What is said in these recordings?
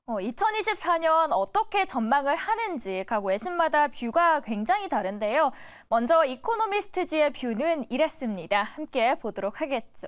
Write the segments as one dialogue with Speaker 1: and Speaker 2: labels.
Speaker 1: 2024년 어떻게 전망을 하는지 각 외신마다 뷰가 굉장히 다른데요. 먼저 이코노미스트지의 뷰는 이랬습니다. 함께 보도록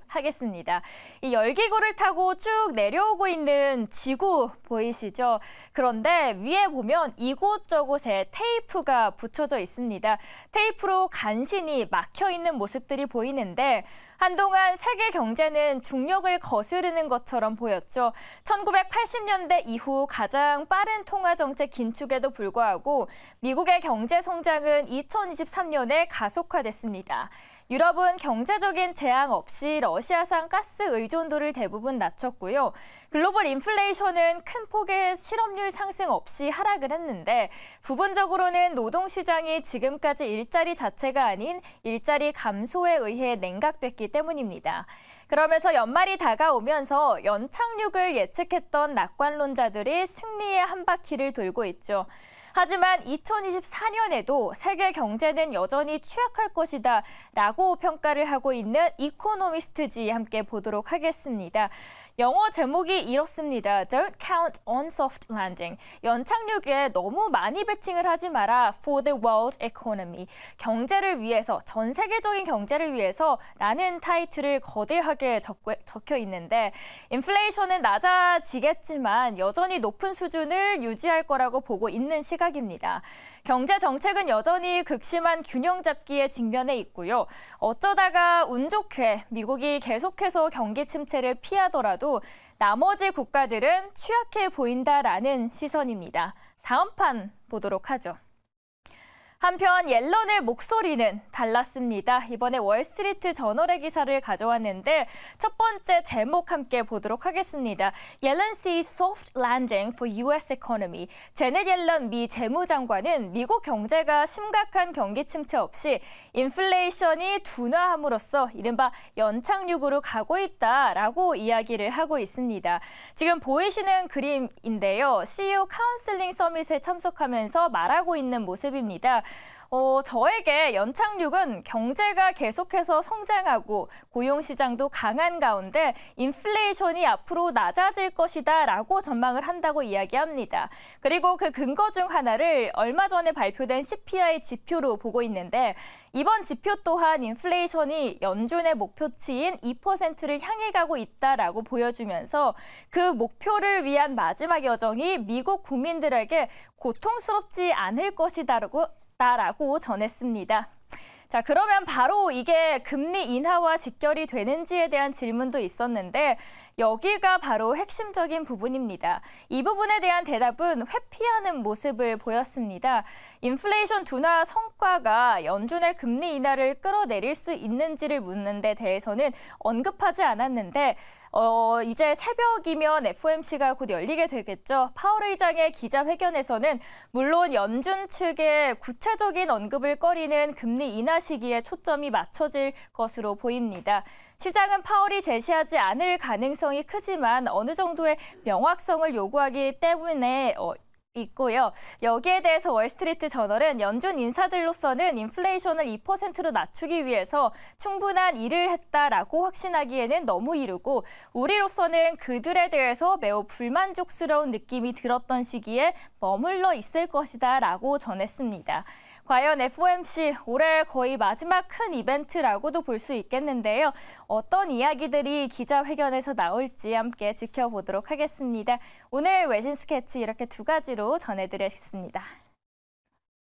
Speaker 1: 하겠습니다. 이 열기구를 타고 쭉 내려오고 있는 지구 보이시죠? 그런데 위에 보면 이곳저곳에 테이프가 붙여져 있습니다. 테이프로 간신히 막혀 있는 모습들이 보이는데 한동안 세계 경제는 중력을 거스르는 것처럼 보였죠. 1980년대 이후 가장 빠른 통화 정책 긴축에도 불구하고 미국의 경제 성장은 2023년에 가속화됐습니다. 유럽은 경제적인 재앙 없이 러시아산 가스 의존도를 대부분 낮췄고요. 글로벌 인플레이션은 큰 폭의 실업률 상승 없이 하락을 했는데 부분적으로는 노동시장이 지금까지 일자리 자체가 아닌 일자리 감소에 의해 냉각됐기 때문입니다. 그러면서 연말이 다가오면서 연착륙을 예측했던 낙관론자들이 승리의 한 바퀴를 돌고 있죠. 하지만 2024년에도 세계 경제는 여전히 취약할 것이다 라고 평가를 하고 있는 이코노미스트지 함께 보도록 하겠습니다. 영어 제목이 이렇습니다. Don't count on soft landing. 연착륙에 너무 많이 베팅을 하지 마라. For the world economy. 경제를 위해서, 전 세계적인 경제를 위해서 라는 타이틀을 거대하게 적혀 있는데 인플레이션은 낮아지겠지만 여전히 높은 수준을 유지할 거라고 보고 있는 시각입니다. 경제 정책은 여전히 극심한 균형 잡기에 직면해 있고요. 어쩌다가 운 좋게 미국이 계속해서 경기 침체를 피하더라도 나머지 국가들은 취약해 보인다라는 시선입니다. 다음 판 보도록 하죠. 한편 옐런의 목소리는 달랐습니다. 이번에 월스트리트 저널의 기사를 가져왔는데 첫 번째 제목 함께 보도록 하겠습니다. Yellen sees soft landing for U.S. economy. 제넷 옐런 미 재무장관은 미국 경제가 심각한 경기 침체 없이 인플레이션이 둔화함으로써 이른바 연착륙으로 가고 있다라고 이야기를 하고 있습니다. 지금 보이시는 그림인데요. CEO 카운슬링 서밋에 참석하면서 말하고 있는 모습입니다. 저에게 연착륙은 경제가 계속해서 성장하고 고용시장도 강한 가운데 인플레이션이 앞으로 낮아질 것이다 라고 전망을 한다고 이야기합니다. 그리고 그 근거 중 하나를 얼마 전에 발표된 CPI 지표로 보고 있는데 이번 지표 또한 인플레이션이 연준의 목표치인 2%를 향해 가고 있다라고 보여주면서 그 목표를 위한 마지막 여정이 미국 국민들에게 고통스럽지 않을 것이다라고 전했습니다. 자, 그러면 바로 이게 금리 인하와 직결이 되는지에 대한 질문도 있었는데 여기가 바로 핵심적인 부분입니다. 이 부분에 대한 대답은 회피하는 모습을 보였습니다. 인플레이션 둔화 성과가 연준의 금리 인하를 끌어내릴 수 있는지를 묻는 데 대해서는 언급하지 않았는데 이제 새벽이면 FOMC가 곧 열리게 되겠죠. 파월 의장의 기자회견에서는 물론 연준 측의 구체적인 언급을 꺼리는 금리 인하 시기에 초점이 맞춰질 것으로 보입니다. 시장은 파월이 제시하지 않을 가능성이 크지만 어느 정도의 명확성을 요구하기 때문에 있고요. 여기에 대해서 월스트리트 저널은 연준 인사들로서는 인플레이션을 2%로 낮추기 위해서 충분한 일을 했다라고 확신하기에는 너무 이르고 우리로서는 그들에 대해서 매우 불만족스러운 느낌이 들었던 시기에 머물러 있을 것이다라고 전했습니다. 과연 FOMC 올해 거의 마지막 큰 이벤트라고도 볼 수 있겠는데요. 어떤 이야기들이 기자회견에서 나올지 함께 지켜보도록 하겠습니다. 오늘 외신 스케치 이렇게 두 가지로 전해드렸습니다.